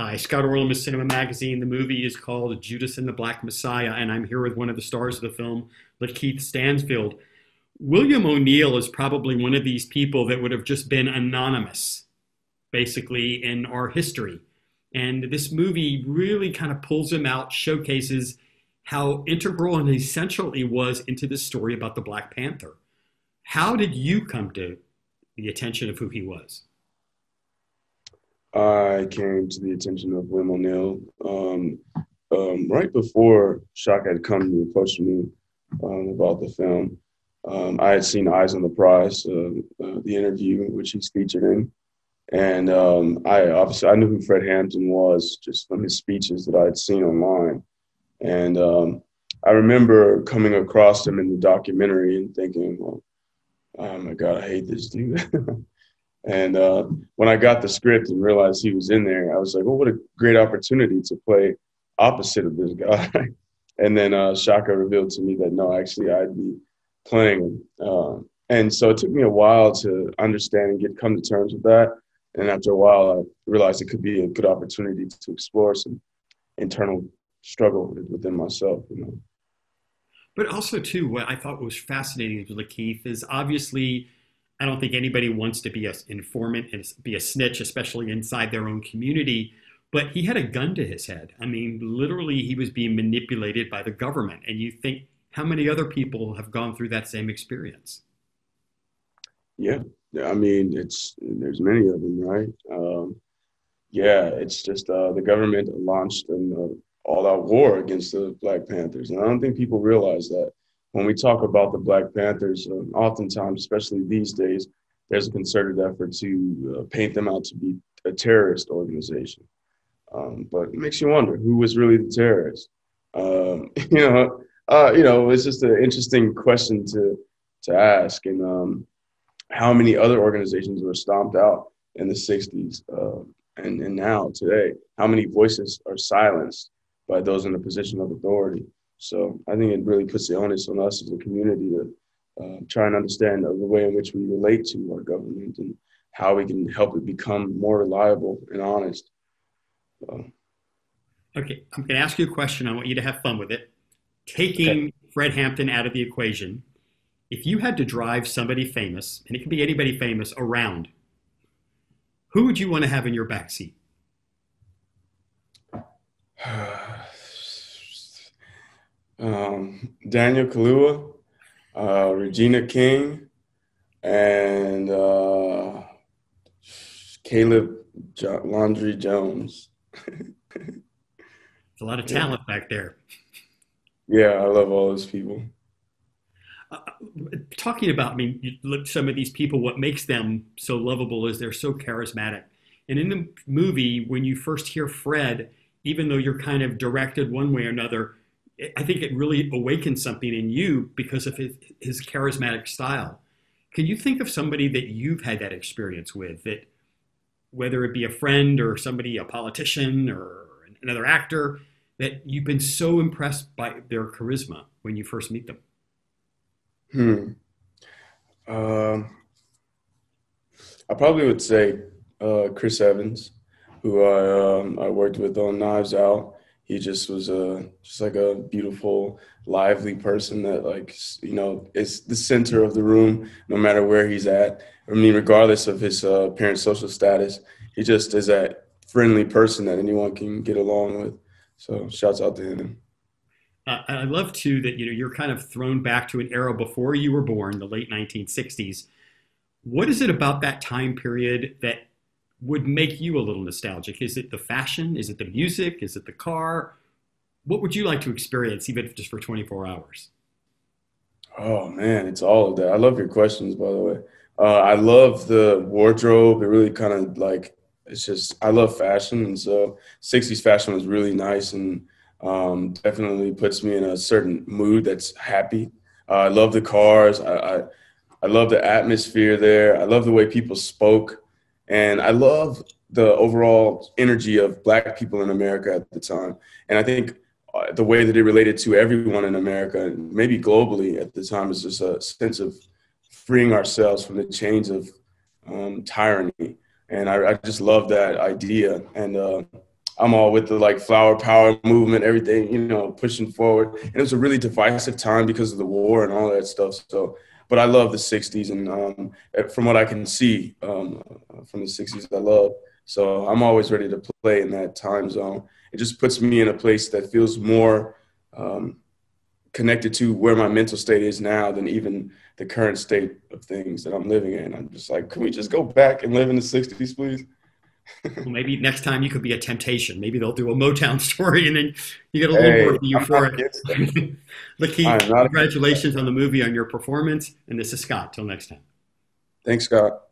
Hi, Scott Orlin with CINEMA-Magazin. The movie is called Judas and the Black Messiah, and I'm here with one of the stars of the film, LaKeith Stansfield. William O'Neill is probably one of these people that would have just been anonymous, basically, in our history. And this movie really kind of pulls him out, showcases how integral and essential he was into this story about the Black Panther. How did you come to the attention of who he was? I came to the attention of William O'Neill right before Shock had come to approach me about the film. I had seen Eyes on the Prize, the interview which he's featured in, and I knew who Fred Hampton was just from his speeches that I had seen online, and I remember coming across him in the documentary and thinking, well, oh my God, I hate this dude. And when I got the script and realized he was in there, I was like, well, what a great opportunity to play opposite of this guy. And then Shaka revealed to me that, no, actually, I'd be playing him. And so it took me a while to understand and come to terms with that. And after a while, I realized it could be a good opportunity to explore some internal struggle within myself, you know. But also, too, what I thought was fascinating with LaKeith is obviously, I don't think anybody wants to be an informant and be a snitch, especially inside their own community. But he had a gun to his head. I mean, literally, he was being manipulated by the government. And you think, how many other people have gone through that same experience? Yeah, I mean, there's many of them, right? Yeah, it's just the government launched an all-out war against the Black Panthers. And I don't think people realize that. When we talk about the Black Panthers, oftentimes, especially these days, there's a concerted effort to paint them out to be a terrorist organization. But it makes you wonder who was really the terrorist. It's just an interesting question to ask. And how many other organizations were stomped out in the '60s and now today? How many voices are silenced by those in a position of authority? So I think it really puts the onus on us as a community to try and understand the way in which we relate to our government and how we can help it become more reliable and honest. Okay, I'm going to ask you a question. I want you to have fun with it. Taking Okay. Fred Hampton out of the equation, if you had to drive somebody famous, and it could be anybody famous, around, who would you want to have in your backseat? Daniel Kaluuya, Regina King, and Laundry Jones. It's a lot of Yeah. talent back there. Yeah, I love all those people. Uh, Talking about, I mean, you look some of these people, what makes them so lovable is they're so charismatic. And in the movie, when you first hear Fred, even though you're kind of directed one way or another, I think it really awakens something in you because of his charismatic style. Can you think of somebody that you've had that experience with, that whether it be a friend or somebody, a politician or another actor, that you've been so impressed by their charisma when you first meet them? Hmm. Um, I probably would say Chris Evans, who I worked with on Knives Out. He just was just like a beautiful, lively person that is the center of the room, no matter where he's at. I mean, regardless of his parents' social status, he just is that friendly person that anyone can get along with. So shouts out to him. I love too that you're kind of thrown back to an era before you were born, the late 1960s. What is it about that time period that would make you a little nostalgic? Is it the fashion? Is it the music? Is it the car? What would you like to experience, even if just for 24 hours? Oh man, it's all of that. I love your questions, by the way. I love the wardrobe. It really kind of it's just, I love fashion. And so '60s fashion was really nice and definitely puts me in a certain mood that's happy. I love the cars. I love the atmosphere there. I love the way people spoke. And I love the overall energy of Black people in America at the time. And I think the way that it related to everyone in America, maybe globally at the time, is just a sense of freeing ourselves from the chains of tyranny. And I just love that idea. And I'm all with the like flower power movement, everything, pushing forward. And it was a really divisive time because of the war and all that stuff. So, but I love the 60s, and from what I can see from the 60s, I love. So I'm always ready to play in that time zone. It just puts me in a place that feels more connected to where my mental state is now than even the current state of things that I'm living in. I'm just like, can we just go back and live in the 60s, please? Well, maybe next time you could be a temptation. Maybe they'll do a Motown story and then you get a little Hey, more of the I'm not euphoric. against that. LaKeith, I'm not against that. congratulations on the movie, on your performance. And this is Scott. Till next time. Thanks, Scott. Peace.